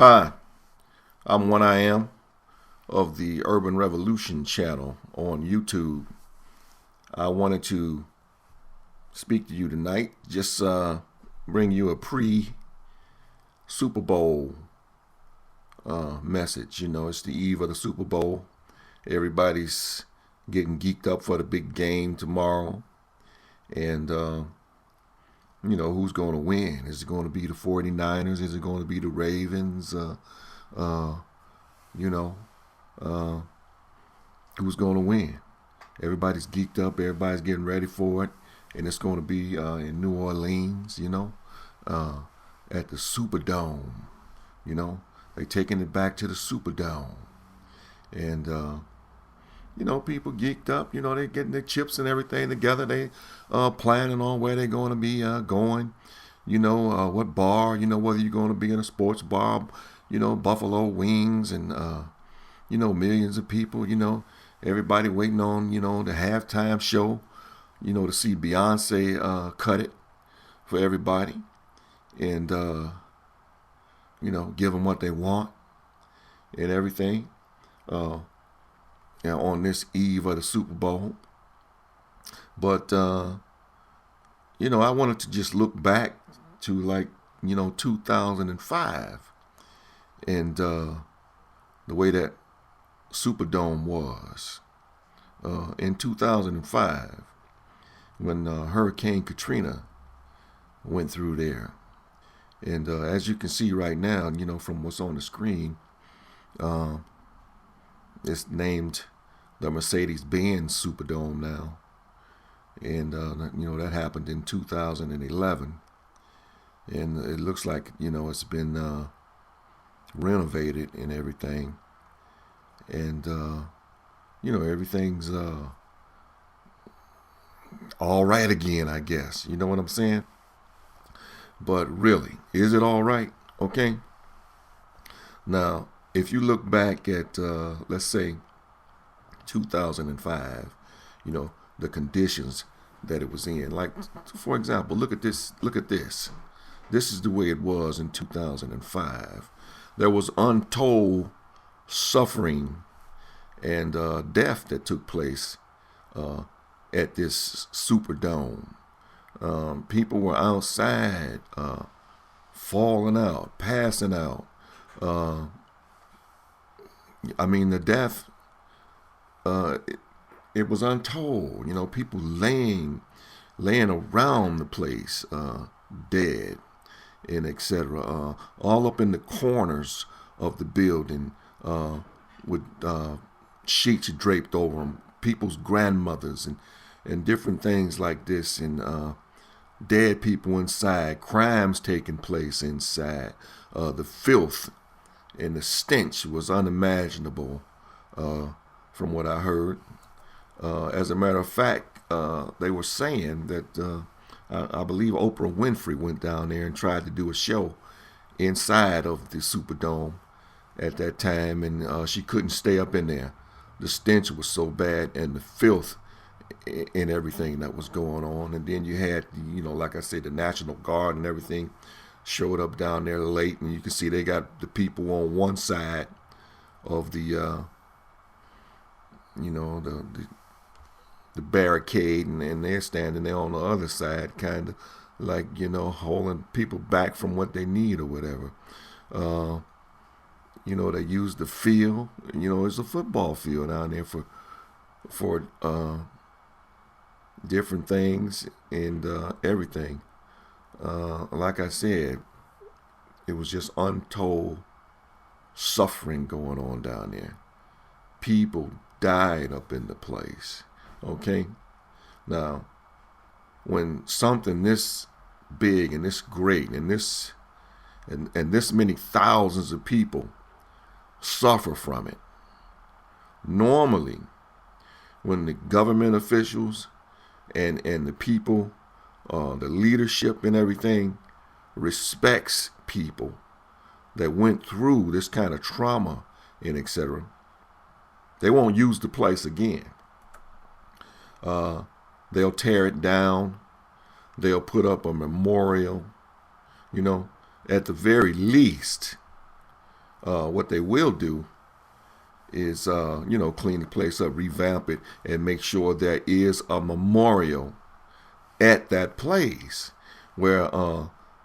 Hi, I'm One Iam of the Urban Revolution channel on YouTube. I wanted to speak to you tonight, just bring you a pre-Super Bowl message. You know, it's the eve of the Super Bowl. Everybody's getting geeked up for the big game tomorrow. And, who's going to win? Is it going to be the 49ers? Is it going to be the Ravens? Who's going to win? Everybody's geeked up. Everybody's getting ready for it. And it's going to be in New Orleans, at the Superdome. They're taking it back to the Superdome. And, people geeked up. They're getting their chips and everything together. They planning on where they're going to be going. What bar, whether you're going to be in a sports bar, Buffalo Wings and, millions of people, everybody waiting on, the halftime show, to see Beyonce cut it for everybody and, give them what they want and everything. On this eve of the Super Bowl. But, I wanted to just look back to 2005 and the way that Superdome was. In 2005, when Hurricane Katrina went through there. And as you can see right now, from what's on the screen, it's named the Mercedes-Benz Superdome now. And, that happened in 2011. And it looks like, it's been renovated and everything. And, everything's all right again, I guess. You know what I'm saying? But really, is it all right? Okay. Now, if you look back at, let's say, 2005, the conditions that it was in. Like, for example, look at this. Look at this. This is the way it was in 2005. There was untold suffering and death that took place at this Superdome. People were outside, falling out, passing out. The death, it was untold. People laying around the place, dead, and etc. All up in the corners of the building, with sheets draped over them. People's grandmothers and different things like this, and dead people inside. Crimes taking place inside. The filth and the stench was unimaginable, from what I heard. As a matter of fact, they were saying that I believe Oprah Winfrey went down there and tried to do a show inside of the Superdome at that time, and she couldn't stay up in there. The stench was so bad, and the filth and everything that was going on. And then you had, like I said, the National Guard and everything showed up down there late, and you can see they got the people on one side of the the barricade, and they're standing there on the other side, kind of like, holding people back from what they need or whatever. They use the field. It's a football field down there for different things and everything. Like I said, it was just untold suffering going on down there. People died up in the place. Okay? Now, when something this big and this great and this many thousands of people suffer from it, normally when the government officials and the people, the leadership and everything respects people that went through this kind of trauma and etc., they won't use the place again. They'll tear it down. They'll put up a memorial. At the very least, What they will do is, clean the place up, revamp it, and make sure there is a memorial at that place where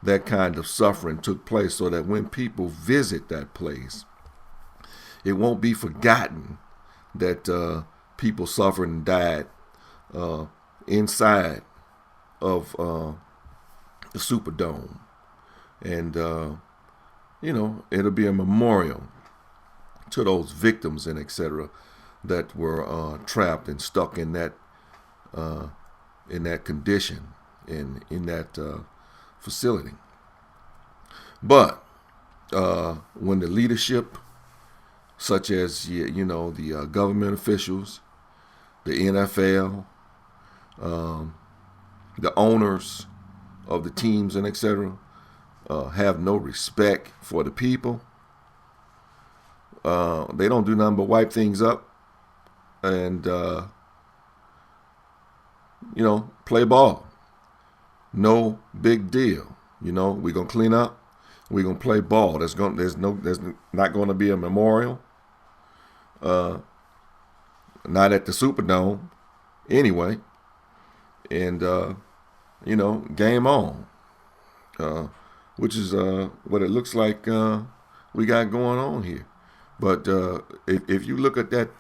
that kind of suffering took place, so that when people visit that place, it won't be forgotten that people suffered and died inside of the Superdome. And, it'll be a memorial to those victims and etc. that were trapped and stuck in that condition in that facility. But when the leadership, such as the government officials, the NFL, the owners of the teams and etc., have no respect for the people, they don't do nothing but wipe things up and play ball. No big deal. We're gonna clean up. We're gonna play ball. There's not going to be a memorial. Not at the Superdome, anyway. And game on. Which is what it looks like we got going on here. But if you look at that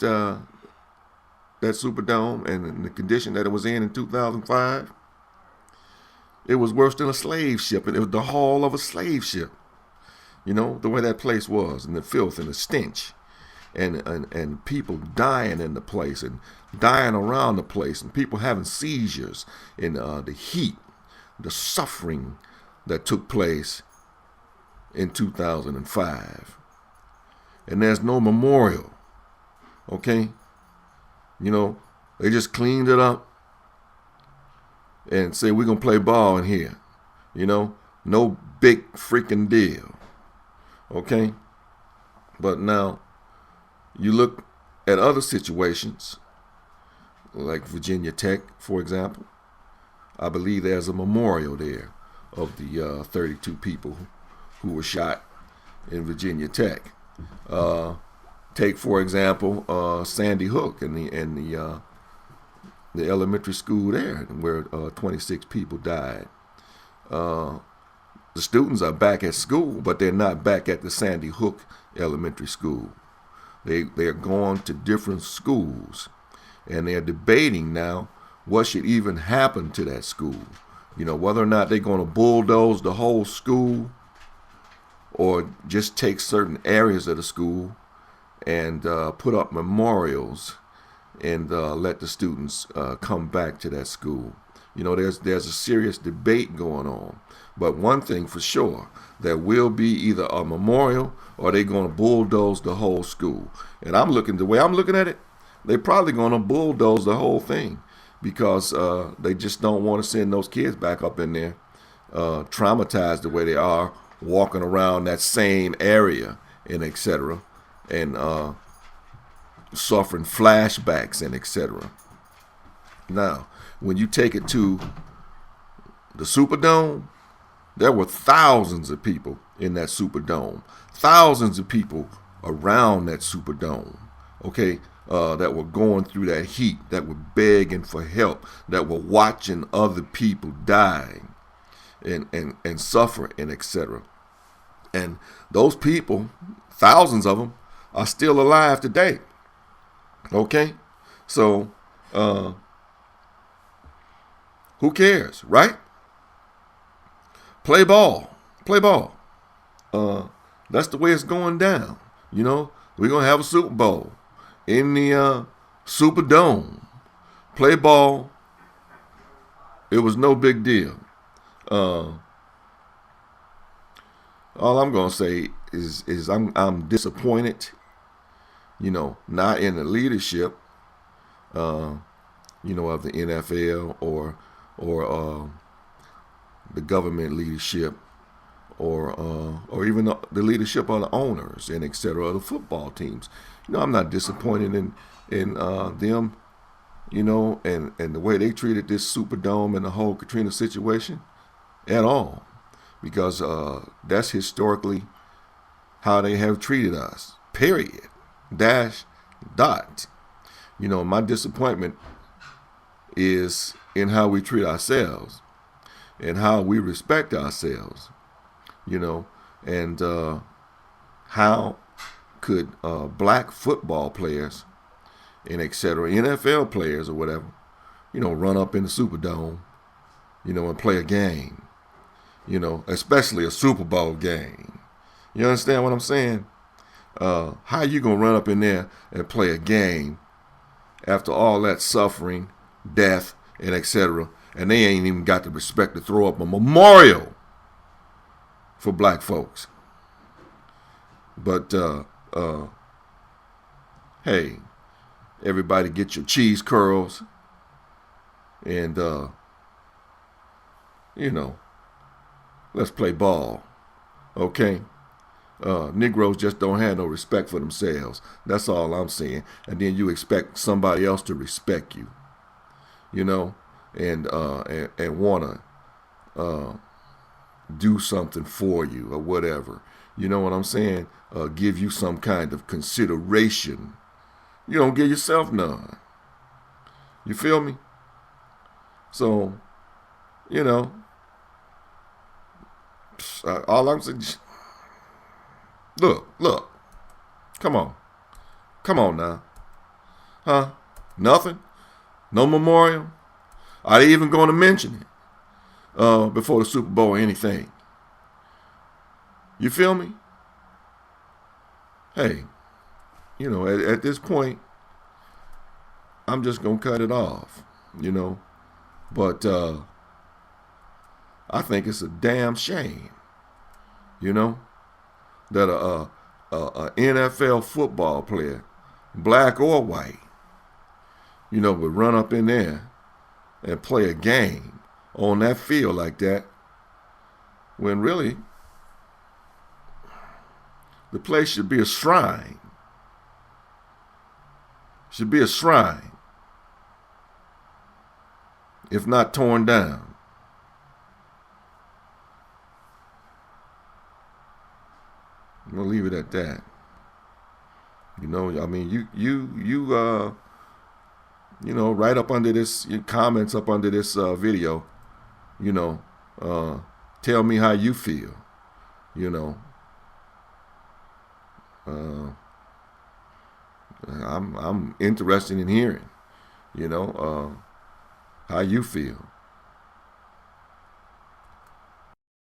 Superdome and the condition that it was in 2005, it was worse than a slave ship. And it was the hull of a slave ship. The way that place was, and the filth and the stench, and people dying in the place and dying around the place, and people having seizures, and the heat, the suffering that took place in 2005. And there's no memorial. Okay? They just cleaned it up and say we're going to play ball in here. No big freaking deal. Okay? But now, you look at other situations, like Virginia Tech, for example. I believe there's a memorial there of the 32 people who were shot in Virginia Tech. Take, for example, Sandy Hook and the elementary school there, where 26 people died. The students are back at school, but they're not back at the Sandy Hook Elementary School. They're going to different schools, and they're debating now what should even happen to that school. Whether or not they're going to bulldoze the whole school, or just take certain areas of the school and put up memorials and let the students come back to that school. There's a serious debate going on. But one thing for sure, there will be either a memorial or they're going to bulldoze the whole school. And the way I'm looking at it, they're probably going to bulldoze the whole thing, because they just don't want to send those kids back up in there traumatized the way they are, walking around that same area and etc. and suffering flashbacks and etc. Now, when you take it to the Superdome, there were thousands of people in that Superdome, thousands of people around that Superdome, okay, that were going through that heat, that were begging for help, that were watching other people dying and suffer and etc. And those people, thousands of them, are still alive today. Okay? So, who cares, right? Play ball. Play ball. That's the way it's going down. We're going to have a Super Bowl in the Superdome. Play ball. It was no big deal. All I'm going to say is I'm disappointed, not in the leadership, of the NFL or the government leadership, or even the leadership of the owners and etc. of the football teams. I'm not disappointed in them, and the way they treated this Superdome and the whole Katrina situation at all, because that's historically how they have treated us. Period. Dash. Dot. My disappointment is in how we treat ourselves and how we respect ourselves, and how could black football players and etc., NFL players or whatever, run up in the Superdome, and play a game, especially a Super Bowl game. You understand what I'm saying? How you gonna run up in there and play a game after all that suffering, death, and etc., and they ain't even got the respect to throw up a memorial for black folks? But hey, everybody get your cheese curls and let's play ball. Okay? Negroes just don't have no respect for themselves. That's all I'm saying. And then you expect somebody else to respect you, and wanna do something for you or whatever. You know what I'm saying? Give you some kind of consideration. You don't give yourself none. You feel me? So, all I'm saying, look, come on now. Huh? Nothing? No memorial? Are they even going to mention it before the Super Bowl or anything? You feel me? Hey, at this point, I'm just going to cut it off, But I think it's a damn shame, that a NFL football player, black or white, would run up in there and play a game on that field like that, when really the place should be a shrine. Should be a shrine, if not torn down. I'm gonna leave it at that. Right up under this, comments up under this video, tell me how you feel. I'm interested in hearing, how you feel.